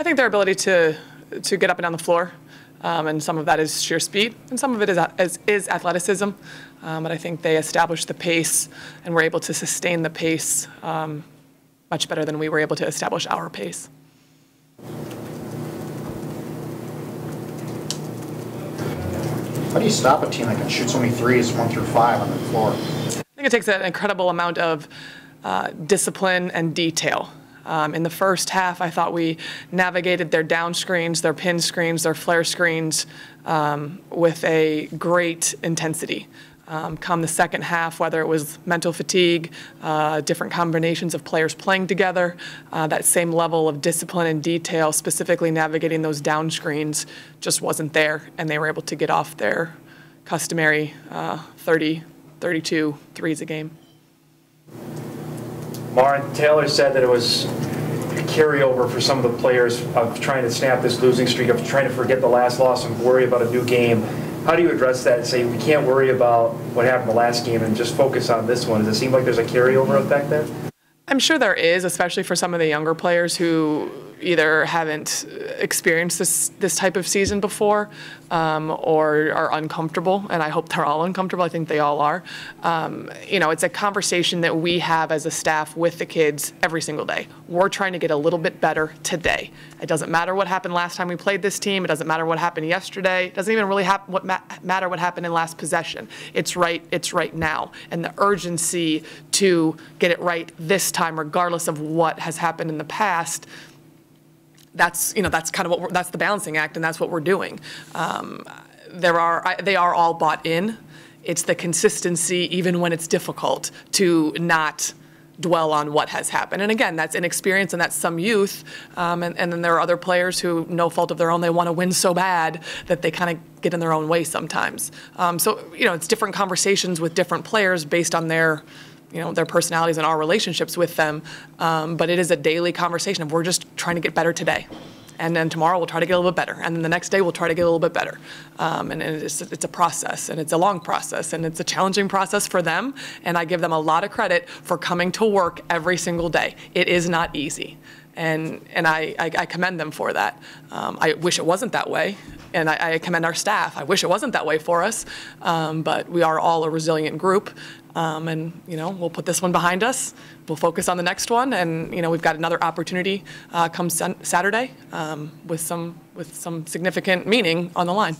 I think their ability to get up and down the floor, and some of that is sheer speed, and some of it is athleticism. But I think they established the pace and were able to sustain the pace much better than we were able to establish our pace. How do you stop a team that can shoot so many threes, 1 through 5, on the floor? I think it takes an incredible amount of discipline and detail. In the first half, I thought we navigated their down screens, their pin screens, their flare screens with a great intensity. Come the second half, whether it was mental fatigue, different combinations of players playing together, that same level of discipline and detail, specifically navigating those down screens, just wasn't there, and they were able to get off their customary 30, 32 threes a game. Maren, Taylor said that it was a carryover for some of the players of trying to snap this losing streak, of trying to forget the last loss and worry about a new game. How do you address that and say we can't worry about what happened the last game and just focus on this one? Does it seem like there's a carryover effect there? I'm sure there is, especially for some of the younger players who either haven't experienced this type of season before or are uncomfortable, and I hope they're all uncomfortable. I think they all are. You know, it's a conversation that we have as a staff with the kids every single day. We're trying to get a little bit better today. It doesn't matter what happened last time we played this team. It doesn't matter what happened yesterday. It doesn't even really matter what happened in last possession. It's right now. And the urgency to get it right this time, regardless of what has happened in the past, that's kind of that's the balancing act, and that's what we're doing. They are all bought in. It's the consistency, even when it's difficult, to not dwell on what has happened. And again, that's inexperience and that's some youth. And then there are other players who, no fault of their own, they want to win so bad that they kind of get in their own way sometimes. So it's different conversations with different players based on their personalities and our relationships with them. But it is a daily conversation of we're just trying to get better today. And then tomorrow we'll try to get a little bit better. And then the next day we'll try to get a little bit better. And it's a process, and it's a long process, and it's a challenging process for them. And I give them a lot of credit for coming to work every single day. It is not easy. And I commend them for that. I wish it wasn't that way. And I commend our staff. I wish it wasn't that way for us. But we are all a resilient group. And we'll put this one behind us. We'll focus on the next one, and we've got another opportunity come Saturday with some significant meaning on the line.